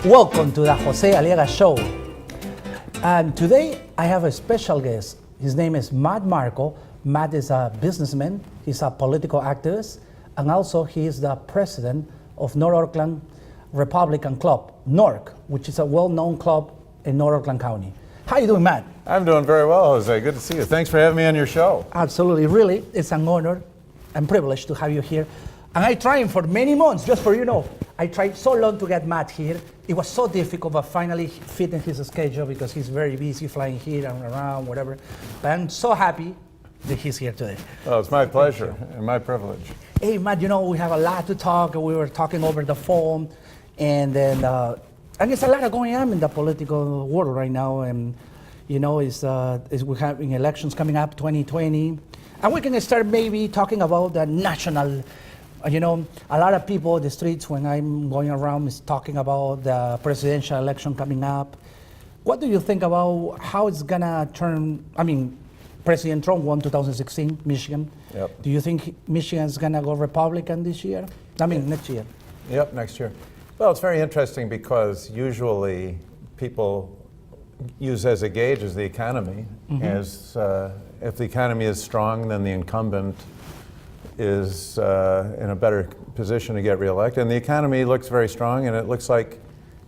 Welcome to the Jose Aliaga Show. And today I have a special guest. His name is Marko. Matt is a businessman, he's a political activist, and also he is the president of North Oakland Republican Club, NORC, which is a well-known club in North Oakland County. How you doing, Matt? I'm doing very well, Jose. Good to see you. Thanks for having me on your show. Absolutely, really, it's an honor and privilege to have you here. And I tried for many months, just for you know. I tried so long to get Matt here. It was so difficult, but finally fit in his schedule because he's very busy flying here and around, whatever. But I'm so happy that he's here today. Well, it's my pleasure and my privilege. Hey, Matt, you know, we have a lot to talk. We were talking over the phone, and then, and there's a lot going on in the political world right now. And, you know, we're having elections coming up, 2020. And we can start maybe talking about the national. You know, a lot of people in the streets when I'm going around is talking about the presidential election coming up. What do you think about how it's gonna turn? I mean, President Trump won 2016, Michigan. Yep. Do you think Michigan's gonna go Republican this year? I mean, next year. Yep, next year. Well, it's very interesting because usually people use as a gauge as the economy. As if the economy is strong, then the incumbent is in a better position to get reelected. And the economy looks very strong, and it looks like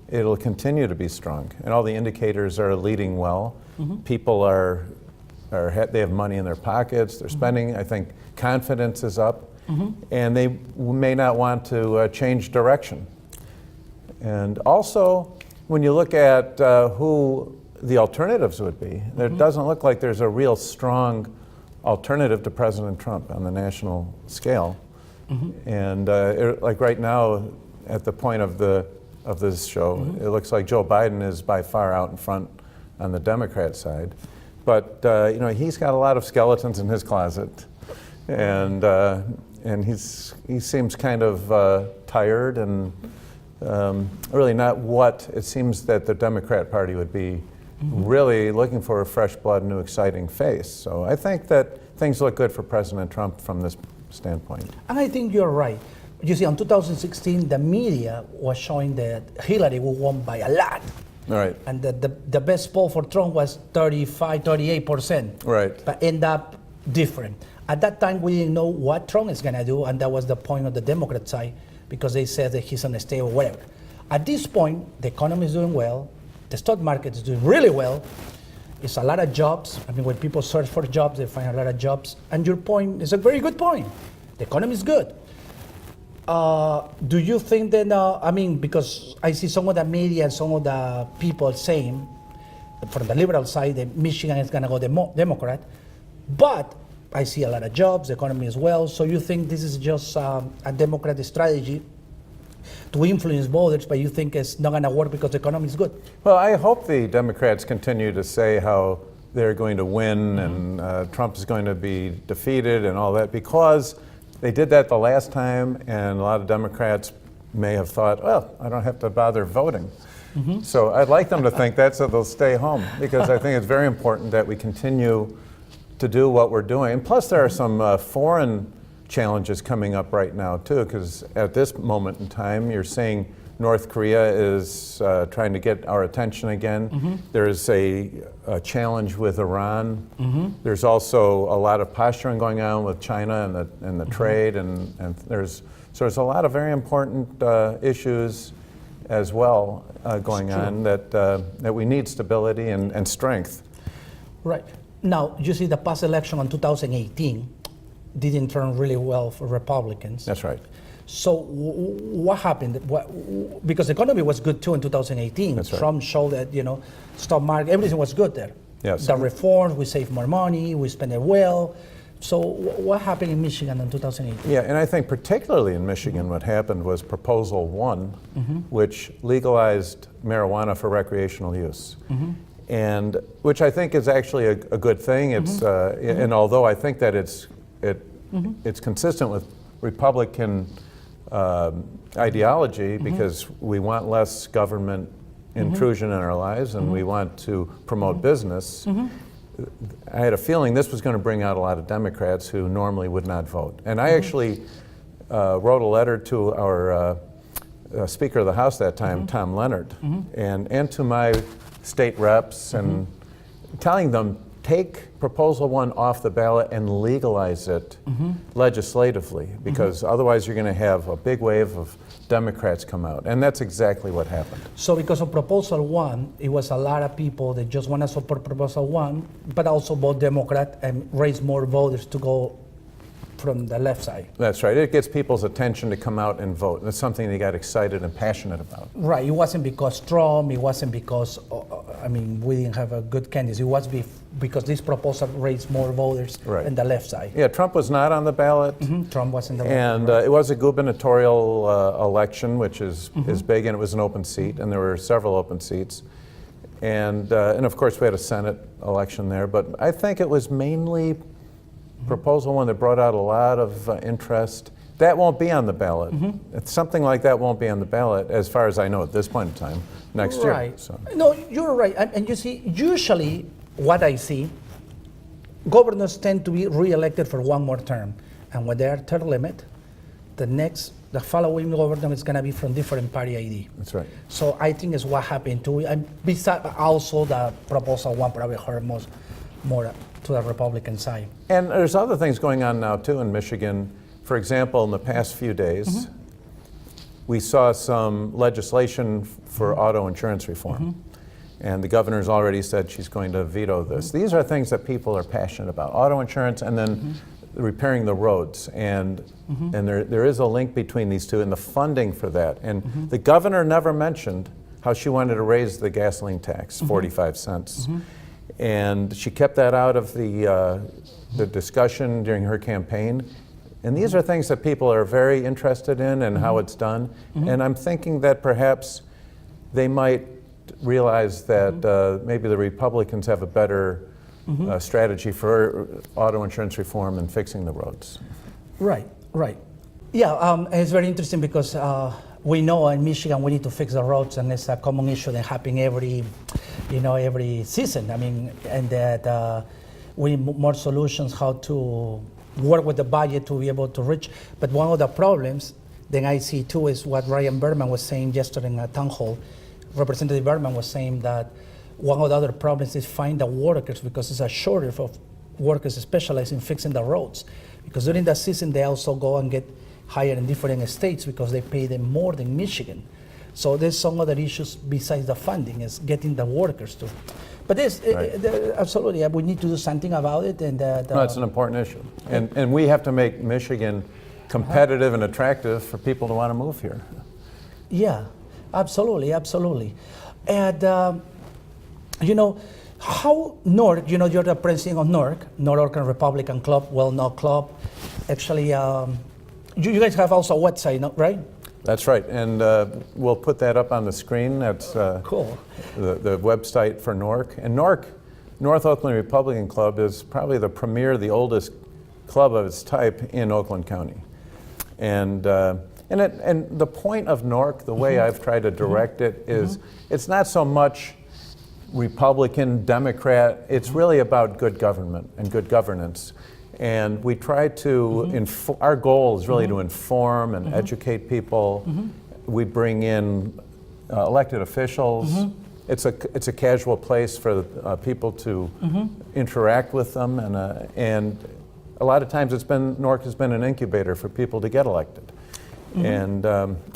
it'll continue to be strong. And all the indicators are leading well. People they have money in their pockets, they're spending. I think confidence is up, and they may not want to change direction. And also, when you look at who the alternatives would be, it doesn't look like there's a real strong alternative to President Trump on the national scale. And like right now, at the point of this show, it looks like Joe Biden is by far out in front on the Democrat side. But you know, he's got a lot of skeletons in his closet, and he seems kind of tired and really not what it seems that the Democrat Party would be really looking for a fresh blood, new, exciting face. So I think that things look good for President Trump from this standpoint. And I think you're right. You see, in 2016, the media was showing that Hillary would win by a lot. Right. And the best poll for Trump was 38%. Right. But end up different. At that time, we didn't know what Trump is going to do, and that was the point of the Democrat side, because they said that he's going to stay or whatever. At this point, the economy is doing well. The stock market is doing really well. It's a lot of jobs. I mean, when people search for jobs, they find a lot of jobs. And your point is a very good point. The economy is good. Do you think that, I mean, because I see some of the media and some of the people saying, from the liberal side, that Michigan is going to go Democrat. But I see a lot of jobs, the economy is well. So you think this is just a Democrat strategy to influence voters, but you think it's not going to work because the economy is good? Well, I hope the Democrats continue to say how they're going to win and Trump is going to be defeated and all that, because they did that the last time, and a lot of Democrats may have thought, well, I don't have to bother voting. So I'd like them to think that, so they'll stay home, because I think it's very important that we continue to do what we're doing. And plus, there are some foreign challenges coming up right now too, because at this moment in time, you're seeing North Korea is trying to get our attention again. There's a challenge with Iran. There's also a lot of posturing going on with China and the trade, and there's a lot of very important issues as well going on that we need stability and strength. Right. Now, you see the past election in 2018 didn't turn really well for Republicans. That's right. So what happened? Because the economy was good too in 2018. That's right. Trump showed that, you know, stock market, everything was good there. Yes. The reforms, we saved more money, we spent it well. So what happened in Michigan in 2018? Yeah, and I think particularly in Michigan, what happened was Proposal 1, which legalized marijuana for recreational use. And which I think is actually a good thing. It's and although I think that it's consistent with Republican ideology, because we want less government intrusion in our lives, and we want to promote business. I had a feeling this was going to bring out a lot of Democrats who normally would not vote. And I actually wrote a letter to our Speaker of the House that time, Tom Leonard, and to my state reps and telling them, take Proposal 1 off the ballot and legalize it legislatively, because otherwise you're going to have a big wave of Democrats come out. And that's exactly what happened. So because of Proposal 1, it was a lot of people that just want to support Proposal 1, but also vote Democrat and raise more voters to go from the left side. That's right. It gets people's attention to come out and vote. That's something they got excited and passionate about. Right. It wasn't because Trump. It wasn't because, we didn't have a good candidate. It was because this proposal raised more voters in the left side. Yeah, Trump was not on the ballot. Trump wasn't the And it was a gubernatorial election, which is big, and it was an open seat, and there were several open seats. And of course, we had a Senate election there. But I think it was mainly Proposal 1 that brought out a lot of interest. That won't be on the ballot. It's something like that won't be on the ballot, as far as I know at this point in time, next year. So. No, you're right. And you see, usually what I see, governors tend to be re-elected for one more term. And when they are term limit, the following governor is going to be from different party ID. That's right. So I think is what happened too. And besides, also the Proposal 1 probably hurt more to the Republican side. And there's other things going on now too in Michigan. For example, in the past few days, we saw some legislation for auto insurance reform. And the governor's already said she's going to veto this. These are things that people are passionate about, auto insurance and then repairing the roads. And there is a link between these two and the funding for that. And the governor never mentioned how she wanted to raise the gasoline tax, 45 cents. And she kept that out of the discussion during her campaign. And these are things that people are very interested in and how it's done. And I'm thinking that perhaps they might realize that maybe the Republicans have a better strategy for auto insurance reform and fixing the roads. Right. Yeah, and it's very interesting because we know in Michigan we need to fix the roads, and it's a common issue that happens every season. And that we need more solutions how to work with the budget to be able to reach. But one of the problems that I see too is what Ryan Berman was saying yesterday in a town hall. Representative Berman was saying that one of the other problems is find the workers, because there's a shortage of workers specialized in fixing the roads. Because during the season they also go and get hired in different states because they pay them more than Michigan. So there's some other issues besides the funding, is getting the workers to. But this, absolutely, we need to do something about it. And no, it's an important issue. And we have to make Michigan competitive and attractive for people to want to move here. Yeah, absolutely. And, how NORC, you're the president of NORC, North Oakland Republican Club, well-known club. Actually, you guys have also a website, right? That's right, and we'll put that up on the screen. That's cool. The website for NORC. And NORC, North Oakland Republican Club, is probably the oldest club of its type in Oakland County. And the point of NORC, the way I've tried to direct it, is it's not so much Republican, Democrat, it's really about good government and good governance. And we try to, our goal is really to inform and educate people. We bring in elected officials. It's a casual place for people to interact with them. And a lot of times NORC has been an incubator for people to get elected. And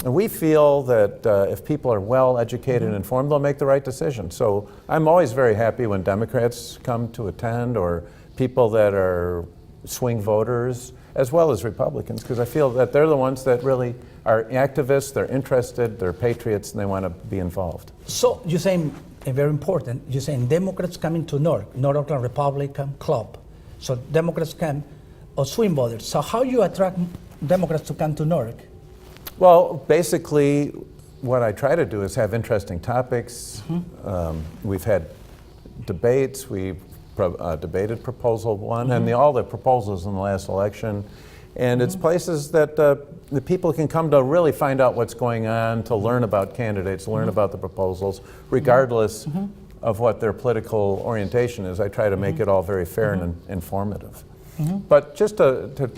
we feel that if people are well educated and informed, they'll make the right decision. So I'm always very happy when Democrats come to attend, or people that are swing voters, as well as Republicans, because I feel that they're the ones that really are activists, they're interested, they're patriots, and they want to be involved. So you're saying, and very important, you're saying Democrats coming to North Oakland Republican Club. So Democrats come, or swing voters. So how you attract Democrats to come to North? Well, basically, what I try to do is have interesting topics. We've had debates. We've debated Proposal 1 and all the proposals in the last election. And it's places that the people can come to really find out what's going on, to learn about candidates, learn about the proposals, regardless of what their political orientation is. I try to make it all very fair and informative. But just to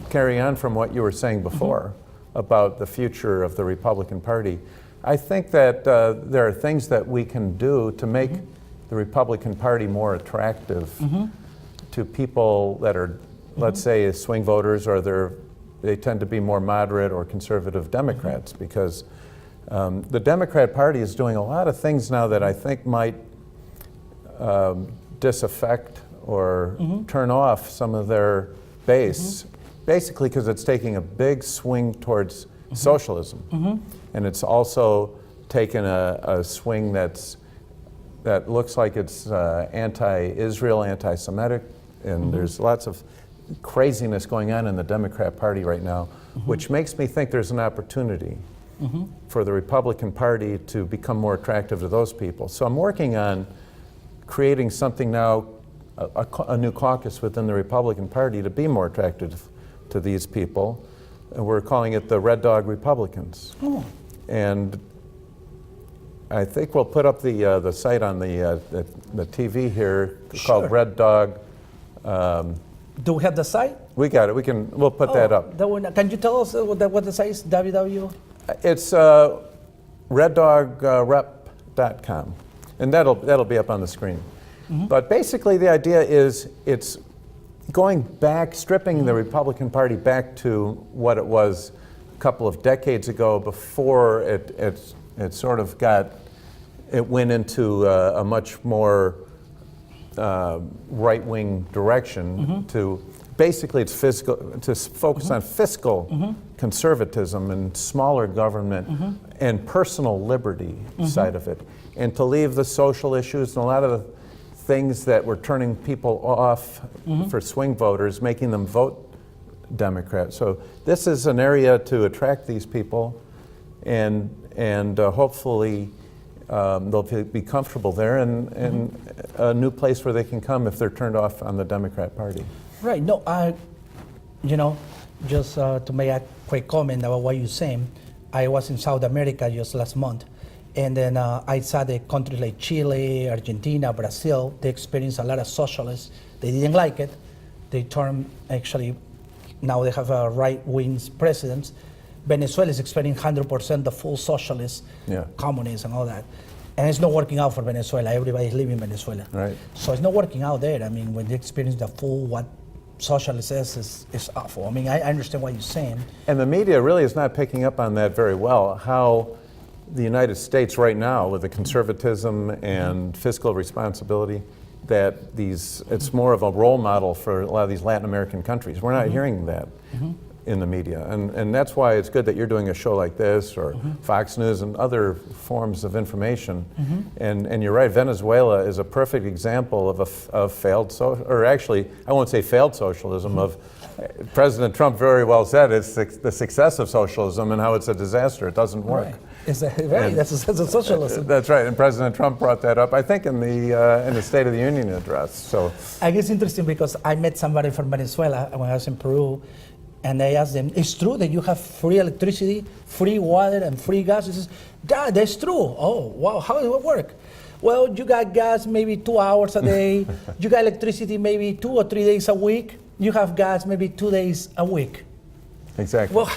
carry on from what you were saying before, about the future of the Republican Party. I think that there are things that we can do to make the Republican Party more attractive to people that are, let's say, swing voters, or they tend to be more moderate or conservative Democrats, because the Democrat Party is doing a lot of things now that I think might disaffect or turn off some of their base, basically because it's taking a big swing towards socialism. And it's also taken a swing that looks like it's anti-Israel, anti-Semitic, and there's lots of craziness going on in the Democrat Party right now, which makes me think there's an opportunity for the Republican Party to become more attractive to those people. So I'm working on creating something now, a new caucus within the Republican Party to be more attractive to these people. And we're calling it the Red Dog Republicans. And I think we'll put up the site on the TV here called Red Dog. Do we have the site? We got it. We'll put that up. Can you tell us what the site is? www? It's reddogrep.com, and that'll be up on the screen. But basically, the idea is it's going back, stripping the Republican Party back to what it was a couple of decades ago, before it sort of went into a much more right-wing direction. To basically, it's fiscal, to focus on fiscal conservatism and smaller government and personal liberty side of it, and to leave the social issues and a lot of the things that were turning people off for swing voters, making them vote Democrat. So this is an area to attract these people, and hopefully they'll be comfortable there, and a new place where they can come if they're turned off on the Democrat Party. Right. No, just to make a quick comment about what you're saying, I was in South America just last month, and then I saw the countries like Chile, Argentina, Brazil. They experienced a lot of socialists. They didn't like it. They turned, actually, now they have a right-wing presidents. Venezuela is experiencing 100% the full socialist, communism and all that. And it's not working out for Venezuela. Everybody's leaving Venezuela. Right. So it's not working out there. I mean, when they experience the full, what socialist is awful. I mean, I understand what you're saying. And the media really is not picking up on that very well, how the United States right now, with the conservatism and fiscal responsibility, that it's more of a role model for a lot of these Latin American countries. We're not hearing that in the media. And that's why it's good that you're doing a show like this, or Fox News and other forms of information. And you're right, Venezuela is a perfect example of failed, or actually, I won't say failed socialism, of President Trump very well said it's the success of socialism and how it's a disaster. It doesn't work. Right. That's a socialism. That's right, and President Trump brought that up, I think, in the State of the Union address. So I guess it's interesting because I met somebody from Venezuela when I was in Peru, and I asked them, "It's true that you have free electricity, free water, and free gas?" He says, "Yeah, that's true." "Oh, wow, how does it work?" "Well, you got gas maybe 2 hours a day. You got electricity maybe 2 or 3 days a week. You have gas maybe 2 days a week." Exactly. Well,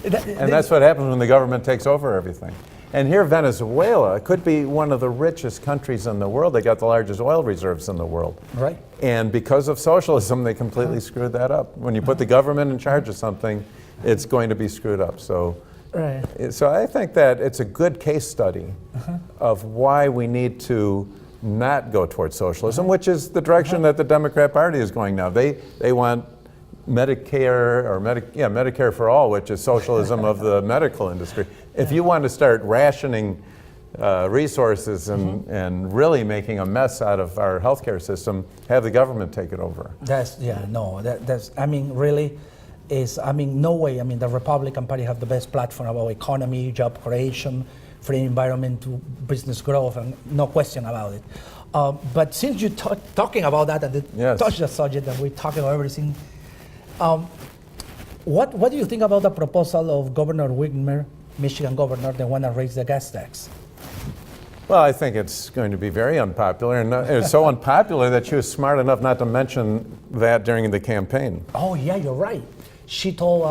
and that's what happens when the government takes over everything. And here, Venezuela could be one of the richest countries in the world. They got the largest oil reserves in the world. Right. And because of socialism, they completely screwed that up. When you put the government in charge of something, it's going to be screwed up. So, so I think that it's a good case study of why we need to not go towards socialism, which is the direction that the Democrat Party is going now. They want Medicare, or Medicare for all, which is socialism of the medical industry. If you want to start rationing resources and really making a mess out of our healthcare system, have the government take it over. That's I mean, really, no way. I mean, the Republican Party have the best platform about economy, job creation, free environment to business growth, and no question about it. But since you're talking about that and touch the subject, and we're talking about everything, what do you think about the proposal of Governor Whitmer, Michigan governor, they want to raise the gas tax? Well, I think it's going to be very unpopular, and it's so unpopular that she was smart enough not to mention that during the campaign. Oh, yeah, you're right. she told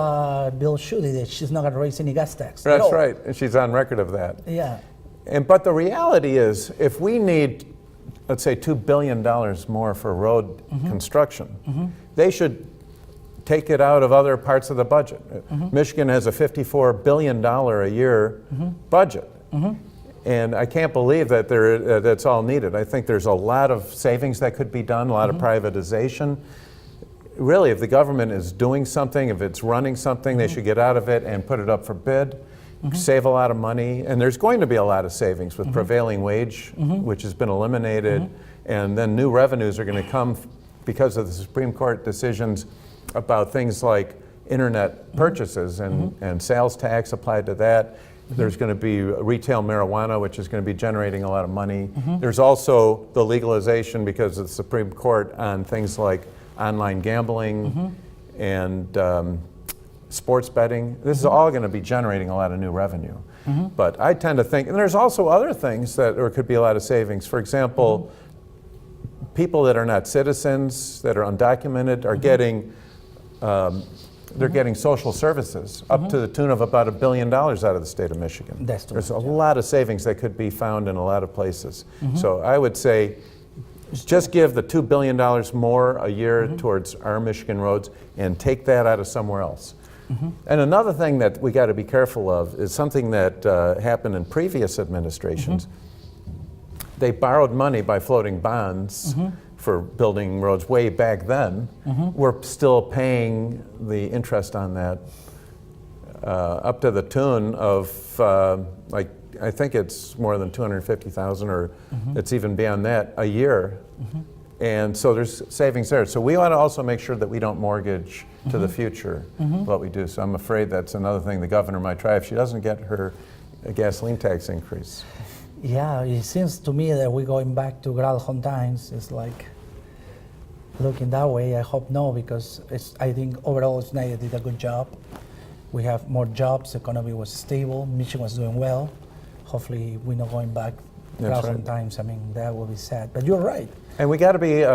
Bill Schuette that she's not going to raise any gas tax. That's right. And she's on record of that. Yeah. But the reality is, if we need, let's say, $2 billion more for road construction, they should take it out of other parts of the budget. Michigan has a $54 billion a year budget. And I can't believe that that's all needed. I think there's a lot of savings that could be done, a lot of privatization. Really, if the government is doing something, if it's running something, they should get out of it and put it up for bid, save a lot of money. And there's going to be a lot of savings with prevailing wage, which has been eliminated. And then new revenues are going to come because of the Supreme Court decisions about things like internet purchases and sales tax applied to that. There's going to be retail marijuana, which is going to be generating a lot of money. There's also the legalization, because of the Supreme Court, on things like online gambling and sports betting. This is all going to be generating a lot of new revenue. But I tend to think, and there's also other things that there could be a lot of savings. For example, people that are not citizens, that are undocumented, are getting they're getting social services up to the tune of about $1 billion out of the state of Michigan. There's a lot of savings that could be found in a lot of places. So I would say just give the $2 billion more a year towards our Michigan roads and take that out of somewhere else. And another thing that we got to be careful of is something that happened in previous administrations. They borrowed money by floating bonds for building roads way back then. We're still paying the interest on that up to the tune of like, I think it's more than $250,000, or it's even beyond that, a year. And so there's savings there. So we want to also make sure that we don't mortgage to the future what we do. So I'm afraid that's another thing the governor might try if she doesn't get her gasoline tax increase. Yeah, it seems to me that we're going back to Gradholm times. It's like looking that way. I hope no, because I think overall Schneider did a good job. We have more jobs, the economy was stable, Michigan was doing well. Hopefully we're not going back Gradholm times. I mean, that will be sad, but you're right. And we got to be,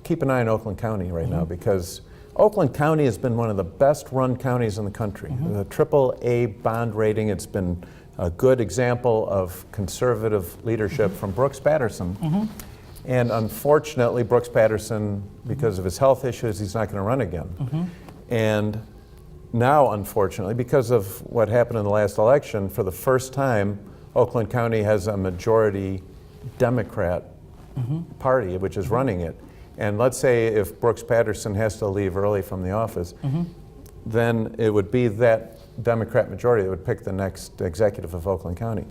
keep an eye on Oakland County right now, because Oakland County has been one of the best run counties in the country. The AAA bond rating, it's been a good example of conservative leadership from Brooks Patterson. And unfortunately, Brooks Patterson, because of his health issues, he's not going to run again. And now, unfortunately, because of what happened in the last election, for the first time, Oakland County has a majority Democrat party which is running it. And let's say if Brooks Patterson has to leave early from the office, then it would be that Democrat majority that would pick the next executive of Oakland County.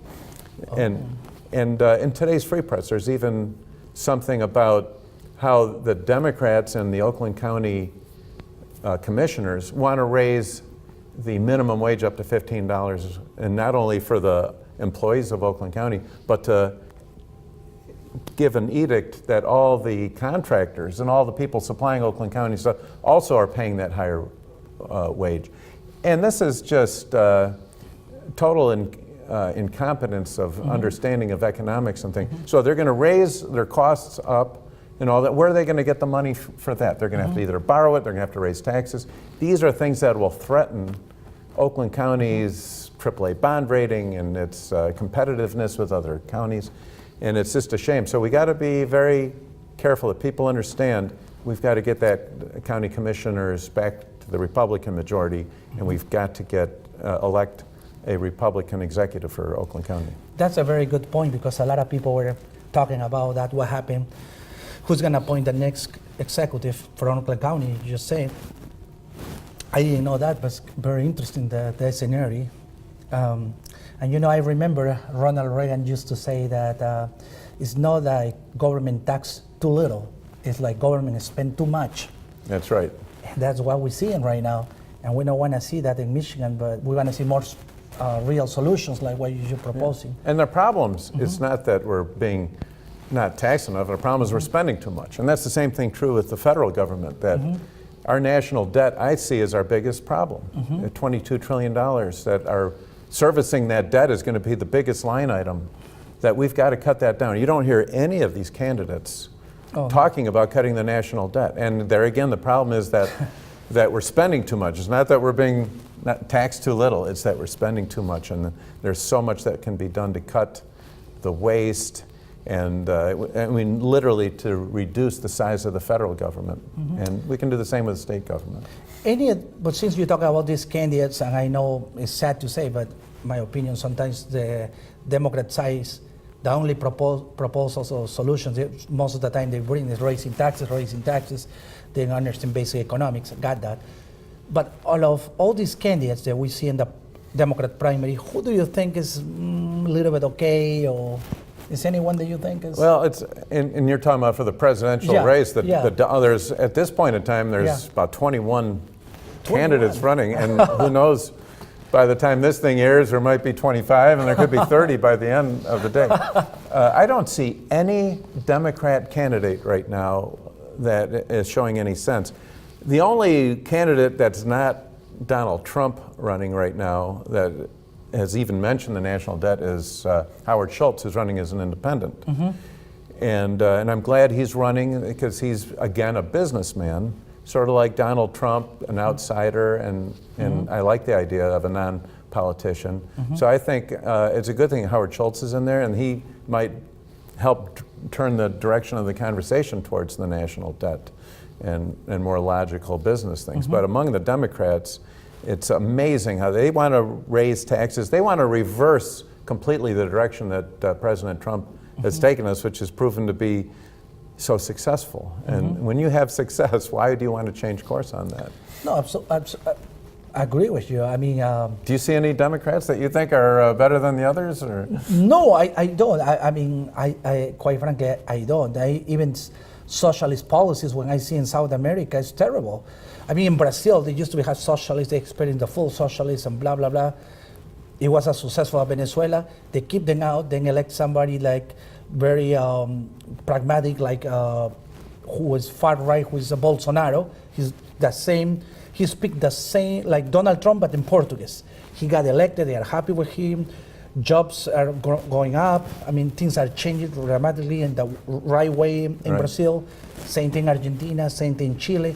And in today's Free Press, there's even something about how the Democrats and the Oakland County commissioners want to raise the minimum wage up to $15, and not only for the employees of Oakland County, but to give an edict that all the contractors and all the people supplying Oakland County stuff also are paying that higher wage. And this is just total incompetence of understanding of economics and things. So they're going to raise their costs up and all that. Where are they going to get the money for that? They're going to have to either borrow it, they're going to have to raise taxes. These are things that will threaten Oakland County's AAA bond rating and its competitiveness with other counties. And it's just a shame. So we got to be very careful that people understand we've got to get that county commissioners back to the Republican majority, and we've got to elect a Republican executive for Oakland County. That's a very good point, because a lot of people were talking about that, what happened, who's going to appoint the next executive for Oakland County, you just said. I didn't know that, but it's very interesting, the scenario. And you know, I remember Ronald Reagan used to say that it's not like government tax too little, it's like government spend too much. That's right. That's what we're seeing right now. And we don't want to see that in Michigan, but we want to see more real solutions like what you're proposing. And the problems, it's not that we're being not taxed enough, the problem is we're spending too much. And that's the same thing true with the federal government, that our national debt, I see, is our biggest problem. At $22 trillion, that our servicing that debt is going to be the biggest line item, that we've got to cut that down. You don't hear any of these candidates talking about cutting the national debt. And there again, the problem is that that we're spending too much. It's not that we're being not taxed too little, it's that we're spending too much, and there's so much that can be done to cut the waste and I mean literally to reduce the size of the federal government. And we can do the same with the state government. But since you talk about these candidates, and I know it's sad to say, but my opinion, sometimes the Democrat side, the only proposals or solutions most of the time they bring is raising taxes. They don't understand basic economics. I got that. But all these candidates that we see in the Democrat primary, who do you think is a little bit okay, or is anyone that you think is? Well, it's and you're talking about for the presidential race. There's at this point in time there's about 21 candidates running, and who knows? By the time this thing airs, there might be 25, and there could be 30 by the end of the day. I don't see any Democrat candidate right now that is showing any sense. The only candidate that's not Donald Trump running right now that has even mentioned the national debt is Howard Schultz, who's running as an independent. And I'm glad he's running because he's, again, a businessman, sort of like Donald Trump, an outsider, and I like the idea of a non-politician. So I think it's a good thing Howard Schultz is in there, and he might help turn the direction of the conversation towards the national debt and more logical business things. But among the Democrats, it's amazing how they want to raise taxes. They want to reverse completely the direction that President Trump has taken us, which has proven to be so successful. And when you have success, why do you want to change course on that? No, I agree with you. I mean, do you see any Democrats that you think are better than the others? Or? No, I don't. I mean, I quite frankly, I don't. Even socialist policies, when I see in South America, it's terrible. I mean, in Brazil, they used to have socialists, they experienced the full socialism, blah, blah, blah. It was as successful as Venezuela. They keep them out, then elect somebody like very pragmatic, like who is far right, who is a Bolsonaro. He speaks the same, like Donald Trump, but in Portuguese. He got elected, they are happy with him. Jobs are going up. I mean, things are changing dramatically in the right way in Brazil. Same thing Argentina, same thing Chile.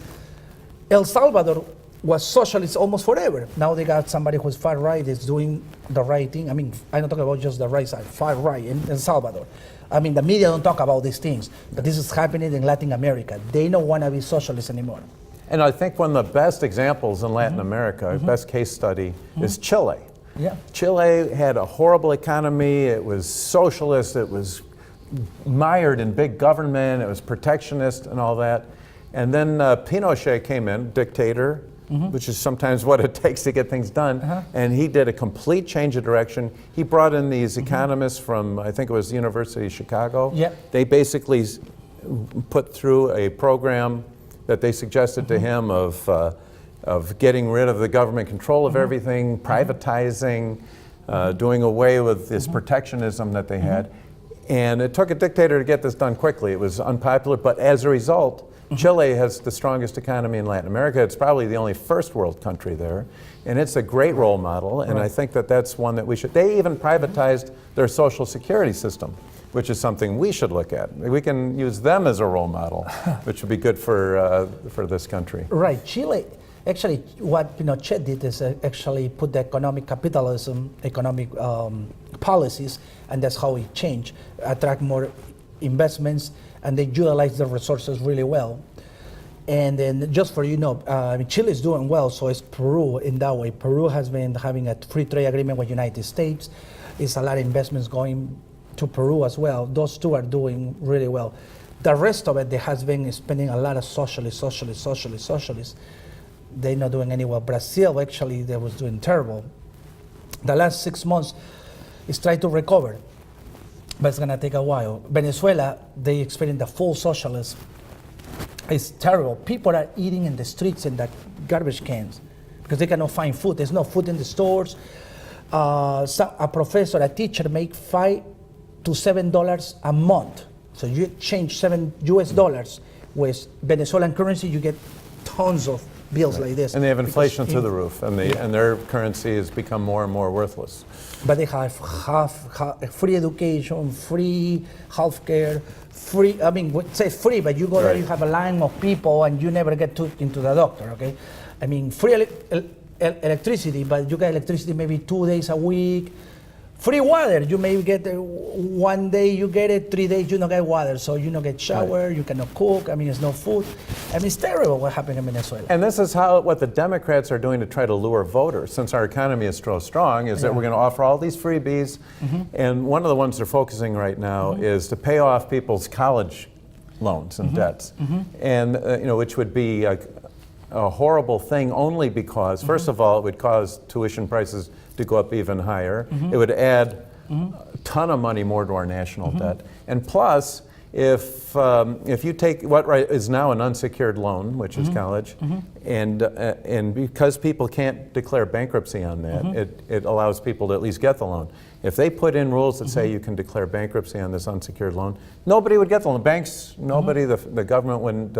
El Salvador was socialist almost forever. Now they got somebody who's far right is doing the right thing. I mean, I'm not talking about just the right side, far right in El Salvador. I mean, the media don't talk about these things, but this is happening in Latin America. They don't want to be socialist anymore. And I think one of the best examples in Latin America, best case study, is Chile. Yeah. Chile had a horrible economy. It was socialist. It was mired in big government. It was protectionist and all that. And then Pinochet came in, dictator, which is sometimes what it takes to get things done. And he did a complete change of direction. He brought in these economists from, I think it was the University of Chicago. Yeah. They basically put through a program that they suggested to him of getting rid of the government control of everything, privatizing, doing away with this protectionism that they had. And it took a dictator to get this done quickly. It was unpopular, but as a result, Chile has the strongest economy in Latin America. It's probably the only first world country there. And it's a great role model, and I think that that's one that we should. They even privatized their social security system, which is something we should look at. We can use them as a role model, which would be good for this country. Right, Chile. Actually, what Pinochet did is actually put the economic capitalism, economic policies, and that's how it changed, attract more investments, and they utilize the resources really well. And then just for Chile is doing well, so is Peru in that way. Peru has been having a free trade agreement with the United States. It's a lot of investments going to Peru as well. Those two are doing really well. The rest of it, they has been spending a lot of socialists. They're not doing any well. Brazil, actually, they was doing terrible. The last 6 months is trying to recover, but it's gonna take a while. Venezuela, they experience the full socialism. It's terrible. People are eating in the streets in the garbage cans because they cannot find food. There's no food in the stores. A professor, a teacher make $5 to $7 a month. So you exchange $7 US with Venezuelan currency, you get tons of bills like this. And they have inflation through the roof, and their currency has become more and more worthless. But they have free education, free healthcare, free. I mean, it says free, but you go there, you have a line of people, and you never get into the doctor. Okay, I mean, free electricity, but you get electricity maybe 2 days a week. Free water, you may get 1 day you get it, 3 days you don't get water, so you don't get shower, you cannot cook. I mean, it's no food. I mean, it's terrible what happened in Venezuela. And this is what the Democrats are doing to try to lure voters, since our economy is so strong, is that we're going to offer all these freebies. And one of the ones they're focusing right now is to pay off people's college loans and debts, and which would be a horrible thing only because, first of all, it would cause tuition prices to go up even higher. It would add a ton of money more to our national debt. And plus, if you take what is now an unsecured loan, which is college, and because people can't declare bankruptcy on that, it allows people to at least get the loan. If they put in rules that say you can declare bankruptcy on this unsecured loan, nobody would get the loan. Banks, nobody, the government wouldn't,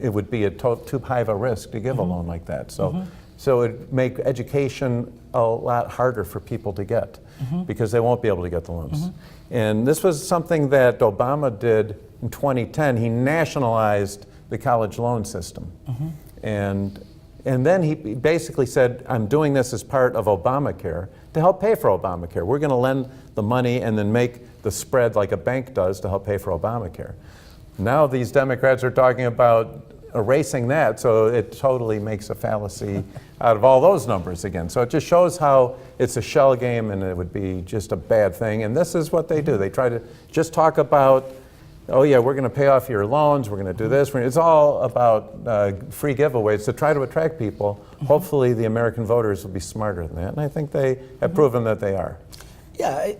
it would be too high of a risk to give a loan like that. So it would make education a lot harder for people to get because they won't be able to get the loans. And this was something that Obama did in 2010. He nationalized the college loan system. And then he basically said, I'm doing this as part of Obamacare to help pay for Obamacare. We're going to lend the money and then make the spread like a bank does to help pay for Obamacare. Now these Democrats are talking about erasing that, so it totally makes a fallacy out of all those numbers again. So it just shows how it's a shell game and it would be just a bad thing. And this is what they do. They try to just talk about, oh yeah, we're going to pay off your loans, we're going to do this. It's all about free giveaways to try to attract people. Hopefully the American voters will be smarter than that. And I think they have proven that they are. Yeah,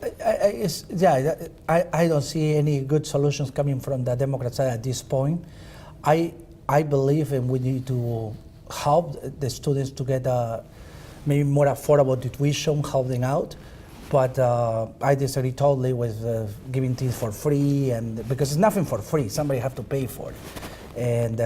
I don't see any good solutions coming from the Democrat side at this point. I believe we need to help the students to get maybe more affordable tuition, help them out. But I disagree totally with giving things for free, and because it's nothing for free, somebody have to pay for it. And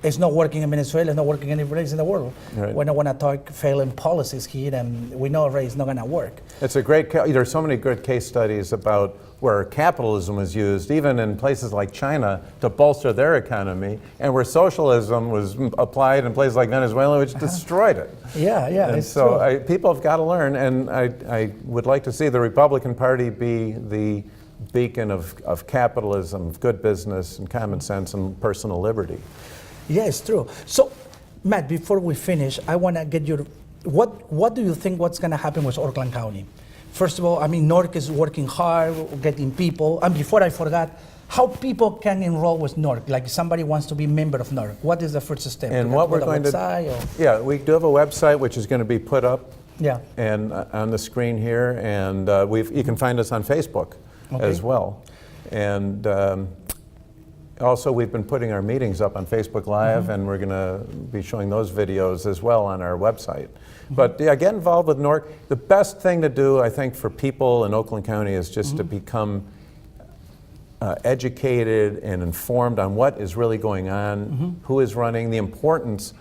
it's not working in Venezuela, it's not working any place in the world. Right. We don't want to talk failing policies here, and we know already it's not going to work. It's a great, there's so many good case studies about where capitalism was used, even in places like China, to bolster their economy, and where socialism was applied in places like Venezuela, which destroyed it. Yeah, and it's so true. People have got to learn, and I would like to see the Republican Party be the beacon of capitalism, of good business, and common sense, and personal liberty. Yeah, it's true. So, Matt, before we finish, I want to get your, what do you think what's going to happen with Oakland County? First of all, I mean, NORC is working hard, getting people. And before I forgot, how people can enroll with NORC? Like if somebody wants to be a member of NORC, what is the first step? And what we're going to, yeah, we do have a website which is going to be put up and on the screen here, and you can find us on Facebook as well. And also we've been putting our meetings up on Facebook Live, and we're going to be showing those videos as well on our website. But yeah, get involved with NORC. The best thing to do, I think, for people in Oakland County is just to become educated and informed on what is really going on, who is running, the importance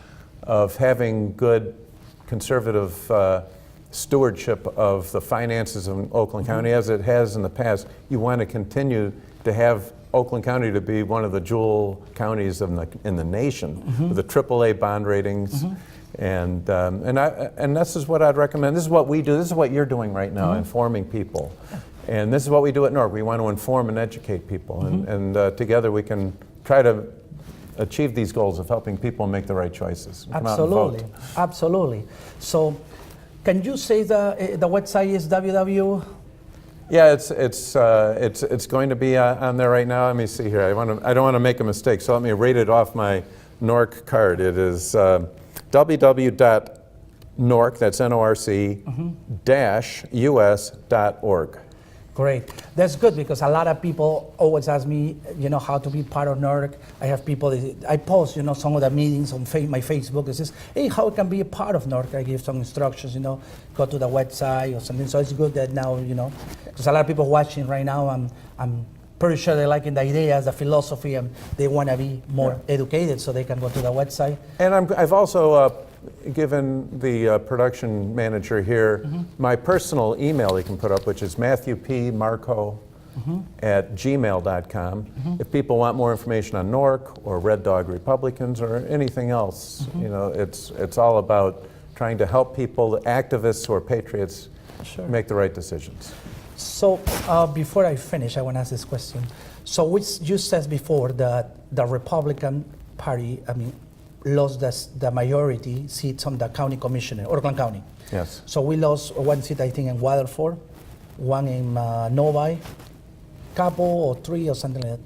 of having good conservative stewardship of the finances of Oakland County as it has in the past. You want to continue to have Oakland County to be one of the jewel counties in the nation with the AAA bond ratings. And this is what I'd recommend. This is what we do. This is what you're doing right now, informing people. And this is what we do at NORC. We want to inform and educate people. And together we can try to achieve these goals of helping people make the right choices. Absolutely. Absolutely. So can you say the website is www? Yeah, it's going to be on there right now. Let me see here. I don't want to make a mistake, so let me read it off my NORC card. It is www.norc, that's N-O-R-C, -us.org. Great. That's good because a lot of people always ask me, how to be part of NORC. I have people, I post, some of the meetings on my Facebook. It says, hey, how can be a part of NORC? I give some instructions, go to the website or something. So it's good that now, because a lot of people watching right now, I'm pretty sure they're liking the ideas, the philosophy, and they want to be more educated, so they can go to the website. And I've also given the production manager here my personal email he can put up, which is matthewpmarko@gmail.com. If people want more information on NORC or Red Dog Republicans or anything else, you know, it's all about trying to help people, the activists who are patriots, make the right decisions. So before I finish, I want to ask this question. So which you said before that the Republican Party, I mean, lost the majority seats on the county commissioner, Oakland County. Yes. So we lost one seat, I think, in Waterford, one in Novi, couple or three or something like that.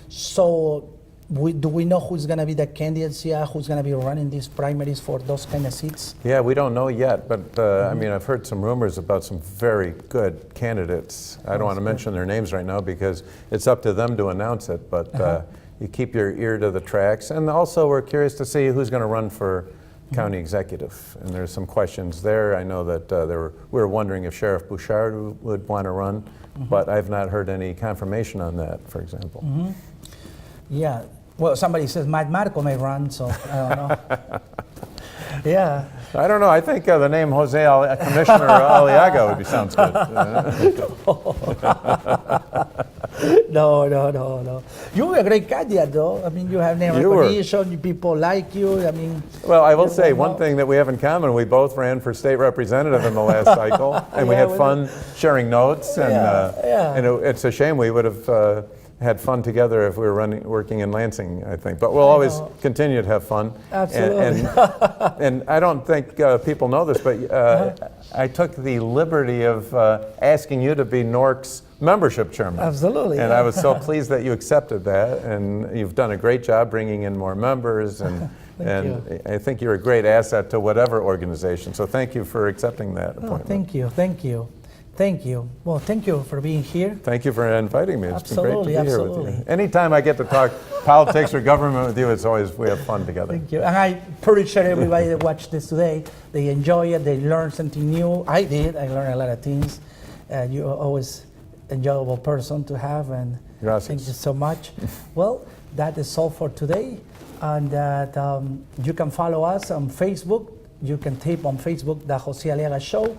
So do we know who's going to be the candidates here, who's going to be running these primaries for those kind of seats? Yeah, we don't know yet, but I mean, I've heard some rumors about some very good candidates. I don't want to mention their names right now because it's up to them to announce it, but you keep your ear to the tracks. And also we're curious to see who's going to run for county executive. And there's some questions there. I know that we were wondering if Sheriff Bouchard would want to run, but I've not heard any confirmation on that, for example. Yeah. Well, somebody says Marko may run, so I don't know. Yeah. I don't know. I think the name Commissioner Aliaga would sounds good. No. You're a great candidate, though. I mean, you have name recognition. People like you. I mean. Well, I will say one thing that we have in common: we both ran for state representative in the last cycle, and we had fun sharing notes. And it's a shame we would have had fun together if we were working in Lansing, I think. But we'll always continue to have fun. Absolutely. And I don't think people know this, but I took the liberty of asking you to be NORC's membership chairman. Absolutely. And I was so pleased that you accepted that. And you've done a great job bringing in more members. And I think you're a great asset to whatever organization. So thank you for accepting that appointment. Thank you. Well, thank you for being here. Thank you for inviting me. It's been great to be here with you. Absolutely. Anytime I get to talk politics or government with you, it's always, we have fun together. Thank you. And I'm pretty sure everybody that watched this today, they enjoy it, they learn something new. I did. I learned a lot of things. You're always an enjoyable person to have, and Gracias. thank you so much. Well, that is all for today. And you can follow us on Facebook. You can type on Facebook, The Jose Aliaga Show,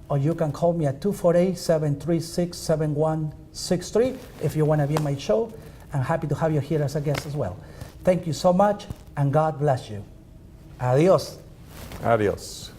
or you can call me at 248-736-7163 if you want to be on my show. I'm happy to have you here as a guest as well. Thank you so much, and God bless you. Adios. Adios.